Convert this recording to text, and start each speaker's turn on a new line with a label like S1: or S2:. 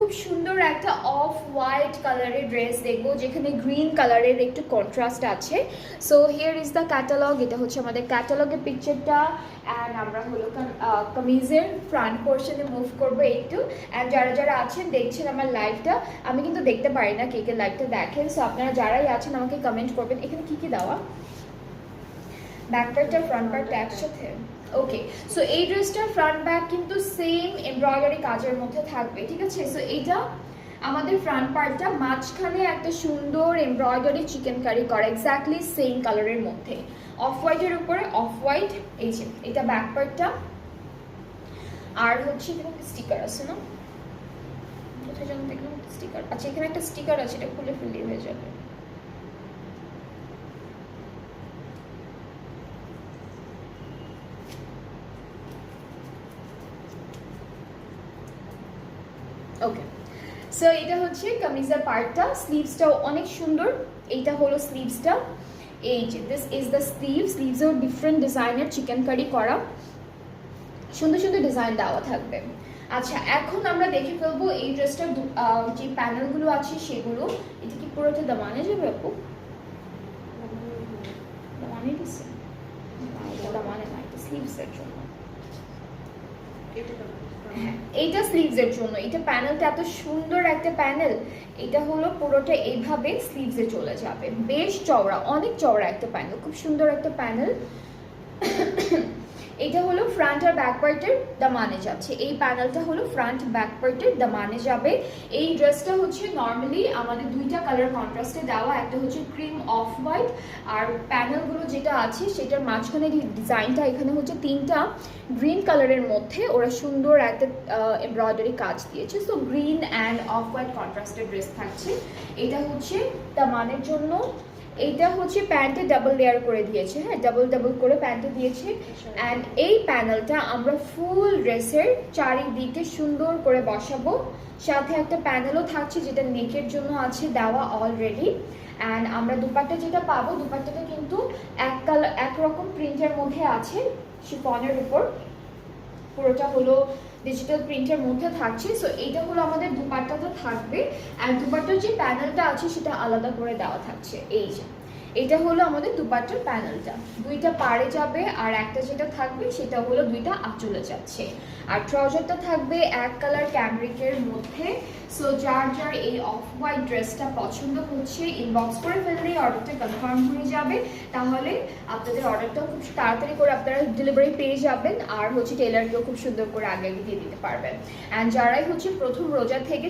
S1: খুব সুন্দর একটা অফ হোয়াইট কালারের ড্রেস দেখবো যেখানে গ্রিন কালারের একটু কন্ট্রাস্ট আছে। So here is the catalogue, এটা হচ্ছে আমাদের ক্যাটালগের পিকচারটা। অ্যান্ড আমরা হলো কামিজের ফ্রন্ট পোর্শনে মুভ করবো একটু। অ্যান্ড যারা যারা আছেন দেখছেন আমার লাইভটা, আমি কিন্তু দেখতে পারি না কে কে লাইভটা দেখেন, সো আপনারা যারাই আছেন আমাকে কমেন্ট করবেন। এখানে কি কি দেওয়া, ব্যাক পার্টটা ফ্রন্ট পার্টটা একসাথে। ওকে, সো এই ড্রেসটার ফ্রন্ট ব্যাক কিন্তু সেম এমব্রয়ডারি কাজের মধ্যে থাকবে, ঠিক আছে। সো এইটা আমাদের ফ্রন্ট পার্টটা, মাঝখানে একটা সুন্দর এমব্রয়ডারি চিকেন কারি করা এক্স্যাক্টলি সেম কালারের মধ্যে, অফ হোয়াইটের উপরে অফ হোয়াইট। এই যে এটা ব্যাক পার্টটা। আর হচ্ছে এখানে একটা স্টিকার আছে না, কোথায় যেন দেখলাম স্টিকার, আচ্ছা এখানে একটা স্টিকার আছে, এটা খুলে ফেললে হয়ে যাবে। ওকে, সো এটা হচ্ছে কামিজের পার্টটা, স্লিভসটাও অনেক সুন্দর। এইটা হলো স্লিভসটা, এই যে দিস ইজ দ্য স্লিভ। স্লিভসেও ডিফারেন্ট ডিজাইনের চিকেন কারি করা, সুন্দর সুন্দর ডিজাইন দেওয়া থাকবে। আচ্ছা, এখন আমরা দেখে ফেলবো এই ড্রেসটার যে প্যানেলগুলো আছে সেগুলো। এটা কি পুরোটা দামানে যাবে আপু? দামানে দিচ্ছে, দামানে না, এটা স্লিভসের জন্য। হ্যাঁ, এইটা স্লিভসের জন্য। এটা প্যানেলটা এত সুন্দর একটা প্যানেল, এটা হলো পুরোটা এইভাবে স্লিভসে চলে যাবে, বেশ চওড়া, অনেক চওড়া একটা প্যানেল, খুব সুন্দর একটা প্যানেল। এটা হলো ফ্রন্ট আর ব্যাক পার্টের দামানে যাচ্ছে, এই প্যানেলটা হলো ফ্রন্ট ব্যাক পার্টের দামানে যাবে। এই ড্রেসটা হচ্ছে নর্মালি আমাদের দুইটা কালার কন্ট্রাস্টে দেওয়া, একটা হচ্ছে ক্রিম অফ হোয়াইট, আর প্যানেলগুলো যেটা আছে সেটার মাঝখানে ডিজাইনটা এখানে হচ্ছে তিনটা গ্রিন কালারের মধ্যে ওরা সুন্দর একটা এমব্রয়ডারি কাজ দিয়েছে। So green and off white কন্ট্রাস্টের ড্রেস থাকছে। এটা হচ্ছে দামানের জন্য। এইটা হচ্ছে প্যান্টে ডাবল লেয়ার করে দিয়েছে, হ্যাঁ ডাবল ডাবল করে প্যান্টে দিয়েছে। অ্যান্ড এই প্যানেলটা আমরা ফুল ড্রেসের চারিদিকে সুন্দর করে বসাবো, সাথে একটা প্যানেলও থাকছে যেটা নেকের জন্য আছে দেওয়া অলরেডি। অ্যান্ড আমরা দুপাট্টা যেটা পাবো, দুপাট্টাটা কিন্তু একরকম প্রিন্টের মধ্যে আছে, শিফনের উপর পুরোটা হলো ডিজিটাল প্রিন্টের মধ্যে থাকছে। সো এইটা হলো আমাদের দুপাট্টাটা থাকবে। আর দুপাট্টার যে প্যানেলটা আছে সেটা আলাদা করে দেওয়া থাকছে। এই যে এটা হলো আমাদের দুপাট্টার প্যানেলটা, দুইটা পাড়ে যাবে, আর একটা যেটা থাকবে সেটা হলো দুইটা আঁচলে যাচ্ছে। আর ট্রাউজারটা থাকবে এক কালার ক্যামরিকের মধ্যে। সো যার যার এই অফ হোয়াইট ড্রেসটা পছন্দ হচ্ছে ইনবক্স করে ফেললেই অর্ডারটা কনফার্ম হয়ে যাবে, তাহলে আপনাদের অর্ডারটাও খুব তাড়াতাড়ি করে আপনারা ডেলিভারি পেয়ে যাবেন। আর হচ্ছে টেলারকেও খুব সুন্দর করে আগে আগে দিয়ে দিতে পারবেন। অ্যান্ড যারাই হচ্ছে প্রথম রোজা থেকে